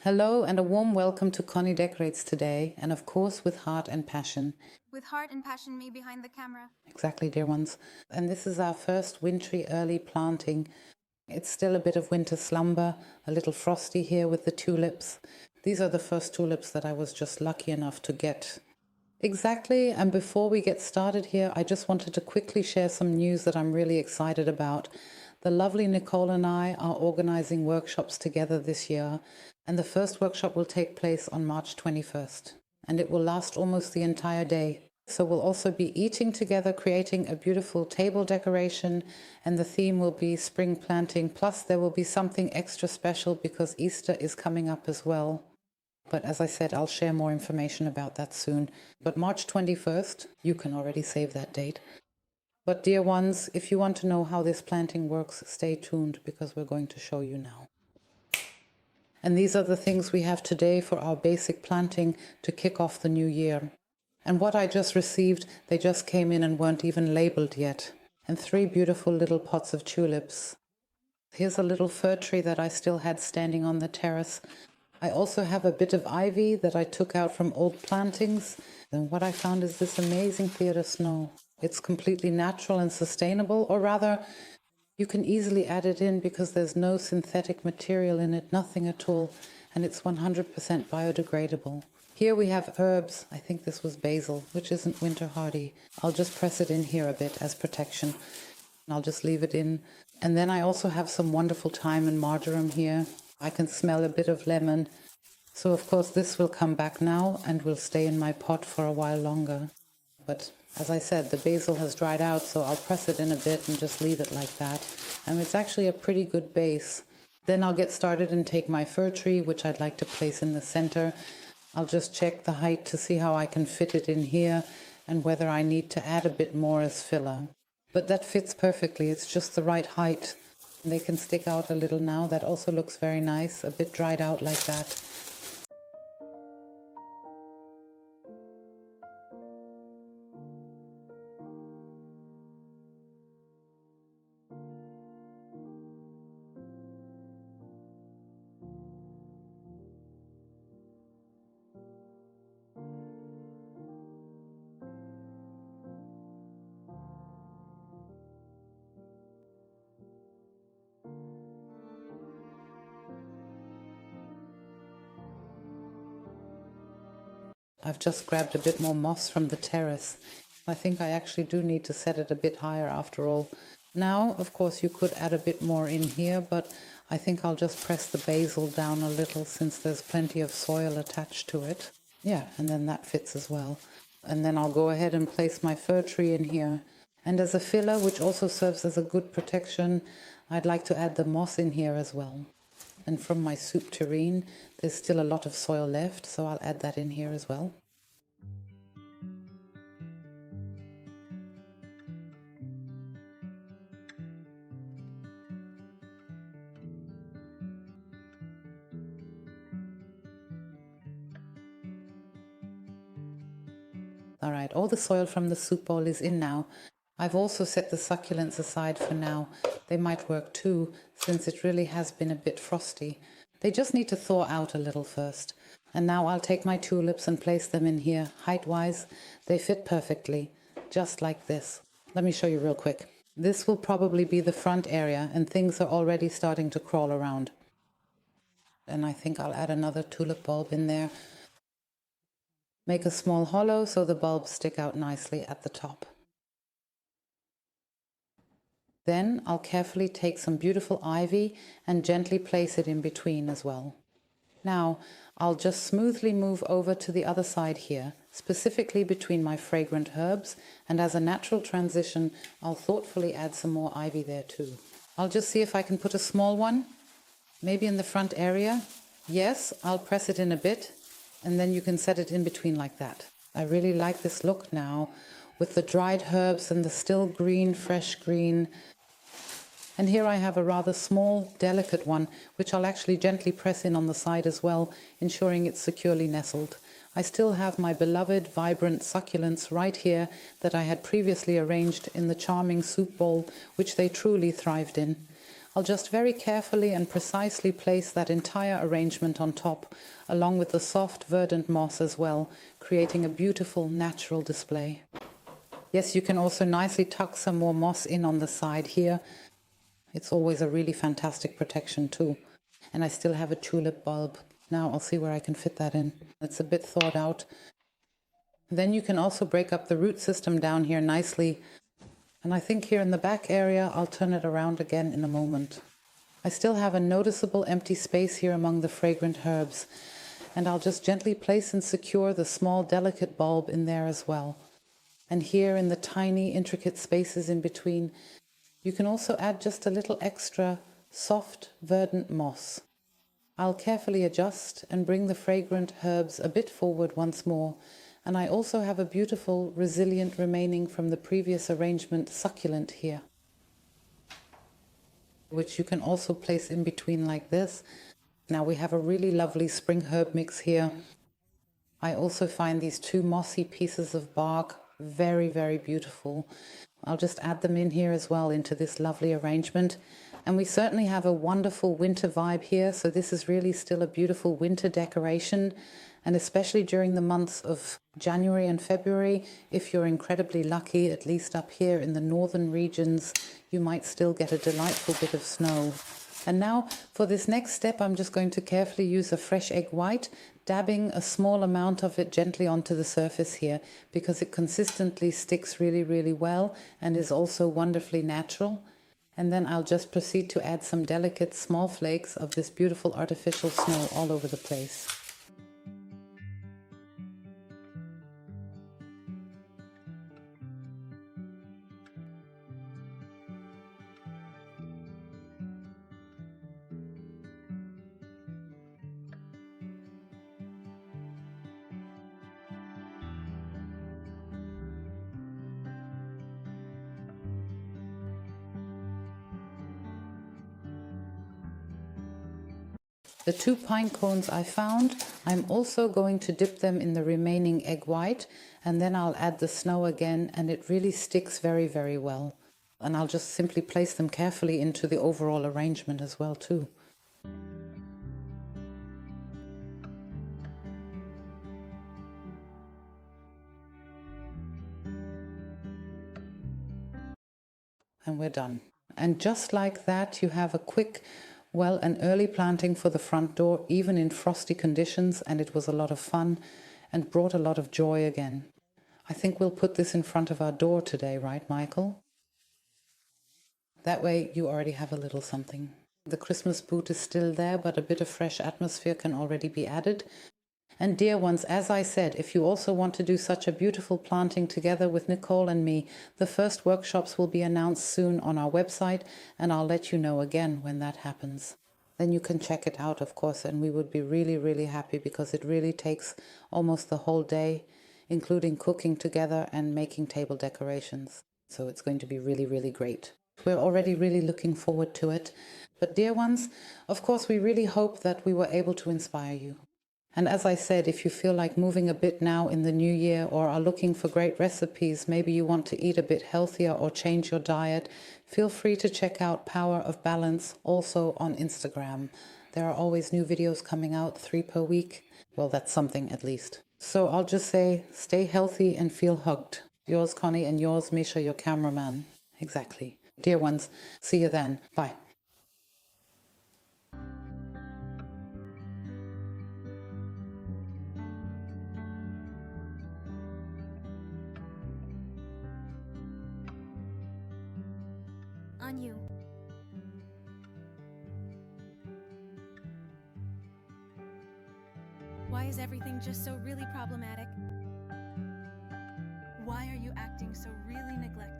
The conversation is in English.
Hello and a warm welcome to Conny Decorates today, and of course with heart and passion. With heart and passion me behind the camera. Exactly, dear ones. And this is our first wintry early planting. It's still a bit of winter slumber, a little frosty here with the tulips. These are the first tulips that I was just lucky enough to get. Exactly, and before we get started here, I just wanted to quickly share some news that I'm really excited about. The lovely Nicole and I are organizing workshops together this year, and the first workshop will take place on March 21st, and it will last almost the entire day. So we'll also be eating together, creating a beautiful table decoration, and the theme will be spring planting, plus there will be something extra special because Easter is coming up as well. But as I said, I'll share more information about that soon. But March 21st, you can already save that date. But dear ones, if you want to know how this planting works, stay tuned because we're going to show you now. And these are the things we have today for our basic planting to kick off the new year. And what I just received, they just came in and weren't even labeled yet. And 3 beautiful little pots of tulips. Here's a little fir tree that I still had standing on the terrace. I also have a bit of ivy that I took out from old plantings. And what I found is this amazing theatre snow. It's completely natural and sustainable, or rather, you can easily add it in because there's no synthetic material in it, nothing at all, and it's 100% biodegradable. Here we have herbs. I think this was basil, which isn't winter hardy. I'll just press it in here a bit as protection. I'll just leave it in. And then I also have some wonderful thyme and marjoram here. I can smell a bit of lemon. So of course this will come back now and will stay in my pot for a while longer. But as I said, the basil has dried out, so I'll press it in a bit and just leave it like that. And it's actually a pretty good base. Then I'll get started and take my fir tree, which I'd like to place in the center. I'll just check the height to see how I can fit it in here and whether I need to add a bit more as filler. But that fits perfectly, it's just the right height. They can stick out a little now. That also looks very nice, a bit dried out like that. I've just grabbed a bit more moss from the terrace. I think I actually do need to set it a bit higher after all. Now, of course, you could add a bit more in here, but I think I'll just press the basil down a little since there's plenty of soil attached to it. Yeah, and then that fits as well. And then I'll go ahead and place my fir tree in here. And as a filler, which also serves as a good protection, I'd like to add the moss in here as well. And from my soup tureen, there's still a lot of soil left, so I'll add that in here as well. All right, all the soil from the soup bowl is in now. I've also set the succulents aside for now. They might work too, since it really has been a bit frosty. They just need to thaw out a little first. And now I'll take my tulips and place them in here. Height-wise, they fit perfectly, just like this. Let me show you real quick. This will probably be the front area, and things are already starting to crawl around. And I think I'll add another tulip bulb in there. Make a small hollow so the bulbs stick out nicely at the top. Then I'll carefully take some beautiful ivy and gently place it in between as well. Now I'll just smoothly move over to the other side here, specifically between my fragrant herbs, and as a natural transition I'll thoughtfully add some more ivy there too. I'll just see if I can put a small one, maybe in the front area. Yes, I'll press it in a bit, and then you can set it in between like that. I really like this look now, with the dried herbs and the still green, fresh green. And here I have a rather small, delicate one, which I'll actually gently press in on the side as well, ensuring it's securely nestled. I still have my beloved, vibrant succulents right here that I had previously arranged in the charming soup bowl, which they truly thrived in. I'll just very carefully and precisely place that entire arrangement on top, along with the soft verdant moss as well, creating a beautiful natural display. Yes, you can also nicely tuck some more moss in on the side here. It's always a really fantastic protection too. And I still have a tulip bulb. Now I'll see where I can fit that in. It's a bit thought out. Then you can also break up the root system down here nicely. And I think here in the back area, I'll turn it around again in a moment. I still have a noticeable empty space here among the fragrant herbs. And I'll just gently place and secure the small delicate bulb in there as well. And here in the tiny intricate spaces in between, you can also add just a little extra soft verdant moss. I'll carefully adjust and bring the fragrant herbs a bit forward once more. And I also have a beautiful resilient remaining from the previous arrangement succulent here, which you can also place in between like this. Now we have a really lovely spring herb mix here. I also find these two mossy pieces of bark very, very beautiful. I'll just add them in here as well into this lovely arrangement. And we certainly have a wonderful winter vibe here. So this is really still a beautiful winter decoration. And especially during the months of January and February, if you're incredibly lucky, at least up here in the northern regions, you might still get a delightful bit of snow. And now for this next step, I'm just going to carefully use a fresh egg white, dabbing a small amount of it gently onto the surface here, because it consistently sticks really, really well and is also wonderfully natural. And then I'll just proceed to add some delicate small flakes of this beautiful artificial snow all over the place. The 2 pine cones I found, I'm also going to dip them in the remaining egg white, and then I'll add the snow again, and it really sticks very, very well. And I'll just simply place them carefully into the overall arrangement as well too. And we're done. And just like that, you have a quick, well, an early planting for the front door, even in frosty conditions, and it was a lot of fun and brought a lot of joy again. I think we'll put this in front of our door today, right, Michael? That way you already have a little something. The Christmas boot is still there, but a bit of fresh atmosphere can already be added. And dear ones, as I said, if you also want to do such a beautiful planting together with Nicole and me, the first workshops will be announced soon on our website, and I'll let you know again when that happens. Then you can check it out, of course, and we would be really, really happy, because it really takes almost the whole day, including cooking together and making table decorations. So it's going to be really, really great. We're already really looking forward to it. But dear ones, of course, we really hope that we were able to inspire you. And as I said, if you feel like moving a bit now in the new year, or are looking for great recipes, maybe you want to eat a bit healthier or change your diet, feel free to check out Power of Balance also on Instagram. There are always new videos coming out, 3 per week. Well, that's something at least. So I'll just say, stay healthy and feel hugged. Yours, Conny, and yours, Micha, your cameraman. Exactly. Dear ones, see you then. Bye. On you. Why is everything just so really problematic? Why are you acting so really neglectful?